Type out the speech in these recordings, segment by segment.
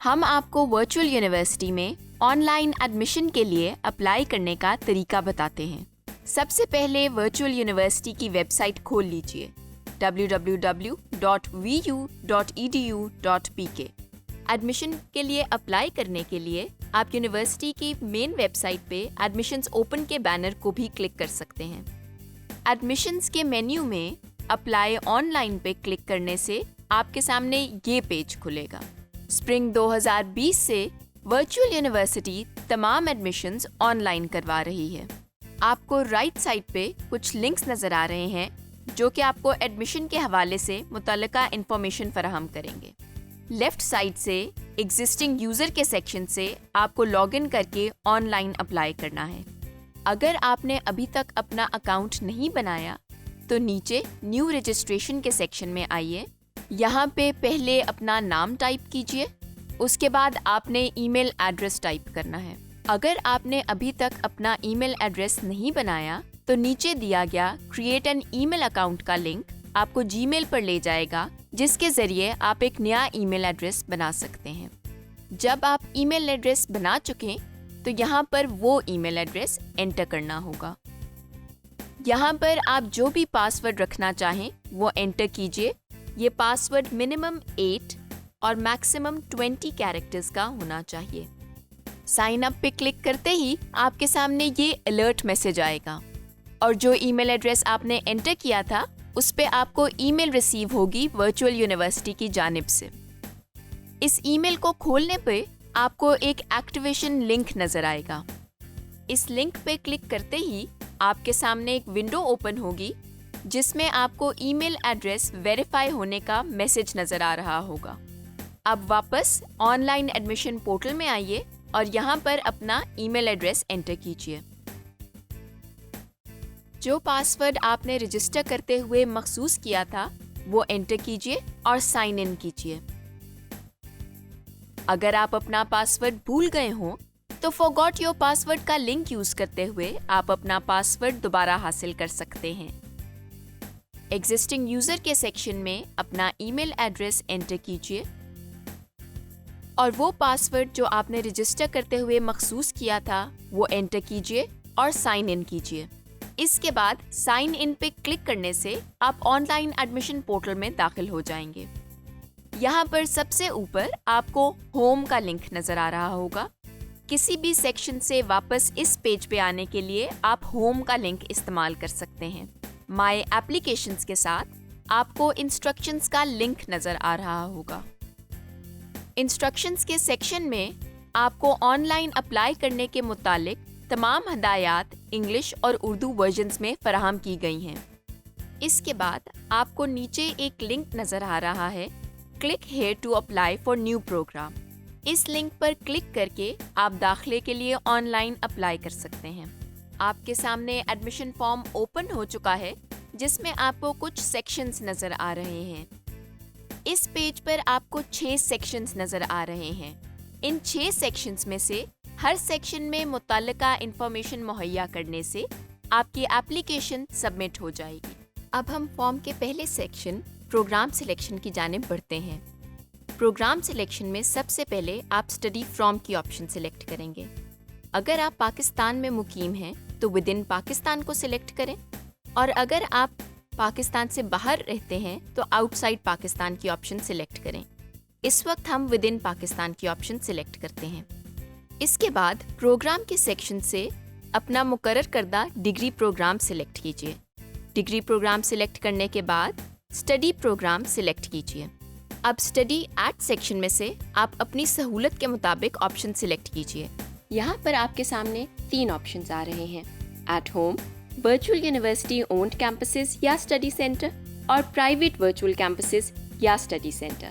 ہم آپ کو ورچوئل یونیورسٹی میں آن لائن ایڈمیشن کے لیے اپلائی کرنے کا طریقہ بتاتے ہیں۔ سب سے پہلے ورچوئل یونیورسٹی کی ویب سائٹ کھول لیجیے www.vu.edu.pk۔ ایڈمیشن کے لیے اپلائی کرنے کے لیے آپ یونیورسٹی کی مین ویب سائٹ پہ ایڈمیشنز اوپن کے بینر کو بھی کلک کر سکتے ہیں۔ ایڈمیشنز کے مینیو میں اپلائی آن لائن پہ کلک کرنے سے آپ کے سامنے یہ پیج کھلے گا۔ اسپرنگ 2020 سے ورچوئل یونیورسٹی تمام ایڈمیشنز آن لائن کروا رہی ہے۔ آپ کو رائٹ سائڈ پہ کچھ لنکس نظر آ رہے ہیں جو کہ آپ کو ایڈمیشن کے حوالے سے متعلقہ انفارمیشن فراہم کریں گے۔ لیفٹ سائڈ سے ایگزسٹنگ یوزر کے سیکشن سے آپ کو لاگ ان کر کے آن لائن اپلائی کرنا ہے۔ اگر آپ نے ابھی تک اپنا اکاؤنٹ نہیں بنایا تو نیچے نیو رجسٹریشن کے سیکشن میں آئیے، یہاں پہ پہلے اپنا نام ٹائپ کیجیے، اس کے بعد آپ نے ای میل ایڈریس ٹائپ کرنا ہے۔ اگر آپ نے ابھی تک اپنا ای میل ایڈریس نہیں بنایا تو نیچے دیا گیا create an email account کا لنک آپ کو جی میل پر لے جائے گا، جس کے ذریعے آپ ایک نیا ای میل ایڈریس بنا سکتے ہیں۔ جب آپ ای میل ایڈریس بنا چکیں تو یہاں پر وہ ای میل ایڈریس انٹر کرنا ہوگا۔ یہاں پر آپ جو بھی پاس ورڈ رکھنا چاہیں وہ انٹر کیجیے۔ یہ پاس ورڈ منیمم 8 اور میکسیمم 20 کیریکٹرز کا ہونا چاہیے۔ سائن اپ پہ کلک کرتے ہی آپ کے سامنے یہ الرٹ میسج آئے گا، اور جو ای میل ایڈریس آپ نے انٹر کیا تھا اس پہ آپ کو ای میل ریسیو ہوگی ورچوئل یونیورسٹی کی جانب سے۔ اس ای میل کو کھولنے پہ آپ کو ایک ایکٹیویشن لنک نظر آئے گا۔ اس لنک پہ کلک کرتے ہی آپ کے سامنے ایک ونڈو اوپن ہوگی جس میں آپ کو ای میل ایڈریس ویریفائی ہونے کا میسج نظر آ رہا ہوگا۔ اب واپس آن لائن ایڈمیشن پورٹل میں آئیے اور یہاں پر اپنا ای میل ایڈریس انٹر کیجیے۔ جو پاس ورڈ آپ نے رجسٹر کرتے ہوئے مخصوص کیا تھا وہ انٹر کیجیے اور سائن ان کیجیے۔ اگر آپ اپنا پاس ورڈ بھول گئے ہوں تو فورگاٹ یور پاس ورڈ کا لنک یوز کرتے ہوئے آپ اپنا پاس ورڈ دوبارہ حاصل کر سکتے ہیں۔ ایگزسٹنگ یوزر کے سیکشن میں اپنا ای میل ایڈریس انٹر کیجیے اور وہ پاس ورڈ جو آپ نے رجسٹر کرتے ہوئے مخصوص کیا تھا وہ انٹر کیجیے اور سائن ان کیجیے۔ اس کے بعد سائن ان پہ کلک کرنے سے آپ آن لائن ایڈمیشن پورٹل میں داخل ہو جائیں گے۔ یہاں پر سب سے اوپر آپ کو ہوم کا لنک نظر آ رہا ہوگا۔ کسی بھی سیکشن سے واپس اس پیج پہ آنے کے لیے آپ ہوم کا لنک استعمال کر سکتے ہیں۔ مائی ایپلیکیشنز کے ساتھ آپ کو انسٹرکشنز کا لنک نظر آ رہا ہوگا۔ انسٹرکشنز کے سیکشن میں آپ کو آن لائن اپلائی کرنے کے متعلق تمام ہدایات انگلش اور اردو ورژنز میں فراہم کی گئی ہیں۔ اس کے بعد آپ کو نیچے ایک لنک نظر آ رہا ہے، click here to apply for new programme. اس لنک پر کلک کر کے آپ داخلے کے لیے آن لائن اپلائی کر سکتے ہیں۔ آپ کے سامنے ایڈمیشن فارم اوپن ہو چکا ہے جس میں آپ کو کچھ سیکشنز نظر آ رہے ہیں۔ اس پیج پر آپ کو 6 سیکشنز نظر آ رہے ہیں۔ ان 6 سیکشنز میں سے ہر سیکشن میں متعلقہ انفارمیشن مہیا کرنے سے آپ کی ایپلیکیشن سبمٹ ہو جائے گی۔ اب ہم فارم کے پہلے سیکشن پروگرام سلیکشن کی جانب بڑھتے ہیں۔ پروگرام سلیکشن میں سب سے پہلے آپ اسٹڈی فرام کی آپشن سلیکٹ کریں گے۔ اگر آپ پاکستان میں مقیم ہیں تو ود ان پاکستان کو سلیکٹ کریں، اور اگر آپ پاکستان سے باہر رہتے ہیں تو آؤٹ سائڈ پاکستان کی آپشن سلیکٹ کریں۔ اس وقت ہم ود ان پاکستان کی آپشن سلیکٹ کرتے ہیں۔ اس کے بعد پروگرام کے سیکشن سے اپنا مقرر کردہ ڈگری پروگرام سلیکٹ کیجیے۔ ڈگری پروگرام سلیکٹ کرنے کے بعد اسٹڈی پروگرام سلیکٹ کیجیے۔ اب اسٹڈی ایٹ سیکشن میں سے آپ اپنی سہولت کے مطابق آپشن سلیکٹ کیجیے۔ یہاں پر آپ کے سامنے 3 آپشنز آ رہے ہیں: at home, virtual university owned campuses یا اسٹڈی سینٹر، اور پرائیویٹ ورچوئل کیمپسز یا study centre.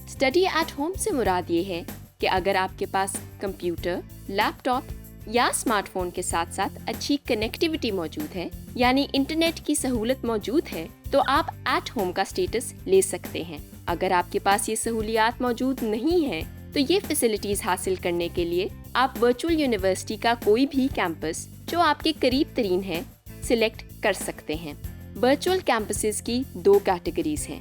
Study at home سے مراد یہ ہے کہ اگر آپ کے پاس کمپیوٹر، لیپ ٹاپ یا اسمارٹ فون کے ساتھ ساتھ اچھی کنیکٹیوٹی موجود ہے، یعنی انٹرنیٹ کی سہولت موجود ہے، تو آپ ایٹ ہوم کا اسٹیٹس لے سکتے ہیں۔ اگر آپ کے پاس یہ سہولیات موجود نہیں ہیں تو یہ فیسلٹیز حاصل کرنے کے لیے آپ ورچوئل یونیورسٹی کا کوئی بھی کیمپس جو آپ کے قریب ترین ہے سلیکٹ کر سکتے ہیں۔ ورچوئل کیمپسز کی 2 کیٹیگریز ہیں: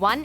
1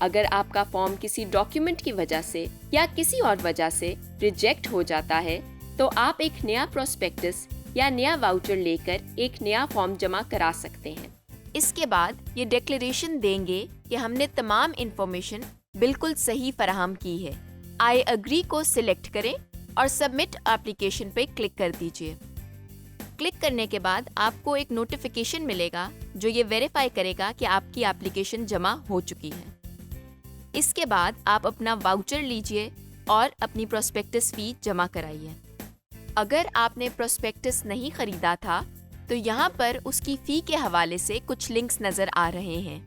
اگر آپ کا فارم کسی ڈاکیومنٹ کی وجہ سے یا کسی اور وجہ سے ریجیکٹ ہو جاتا ہے تو آپ ایک نیا پروسپیکٹس یا نیا واؤچر لے کر ایک نیا فارم جمع کرا سکتے ہیں۔ اس کے بعد یہ ڈیکلیریشن دیں گے کہ ہم نے تمام انفارمیشن بالکل صحیح فراہم کی ہے۔ آئی اگری کو سلیکٹ کریں اور سبمٹ اپلیکیشن پہ کلک کر دیجیے۔ کلک کرنے کے بعد آپ کو ایک نوٹیفیکیشن ملے گا جو یہ ویریفائی کرے گا کہ آپ کی اپلیکیشن جمع ہو چکی ہے۔ اس کے بعد آپ اپنا واؤچر لیجیے اور اپنی پروسپیکٹس فی جمع کرائیے۔ اگر آپ نے پروسپیکٹس نہیں خریدا تھا تو یہاں پر اس کی فی کے حوالے سے کچھ لنکس نظر آ رہے ہیں۔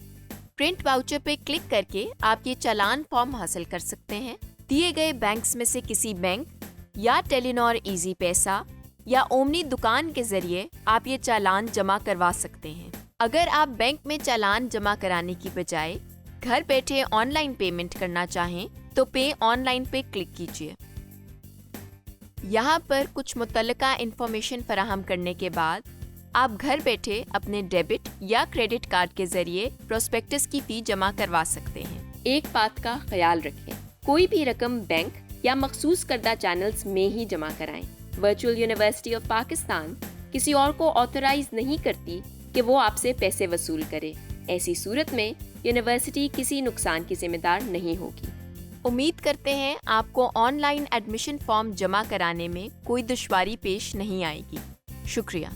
پرنٹ واؤچر پہ کلک کر کے آپ یہ چالان فارم حاصل کر سکتے ہیں۔ دیے گئے بینکس میں سے کسی بینک یا ٹیلی نار ایزی پیسہ یا اومنی دکان کے ذریعے آپ یہ چالان جمع کروا سکتے ہیں۔ اگر آپ بینک میں چالان جمع کرانے کی بجائے گھر بیٹھے آن لائن پیمنٹ کرنا چاہیں تو پے آن لائن پہ کلک کیجیے۔ یہاں پر کچھ متعلقہ انفارمیشن فراہم کرنے کے بعد آپ گھر بیٹھے اپنے ڈیبٹ یا کریڈٹ کارڈ کے ذریعے پروسپیکٹس کی فی جمع کروا سکتے ہیں۔ ایک بات کا خیال رکھیں، کوئی بھی رقم بینک یا مخصوص کردہ چینلز میں ہی جمع کرائیں۔ ورچوئل یونیورسٹی آف پاکستان کسی اور کو آتھورائز نہیں کرتی کہ وہ آپ سے پیسے وصول کرے۔ ایسی صورت میں یونیورسٹی کسی نقصان کی ذمہ دار نہیں ہوگی۔ امید کرتے ہیں آپ کو آن لائن ایڈمیشن فارم جمع کرانے میں کوئی دشواری پیش نہیں آئے گی۔ شکریہ۔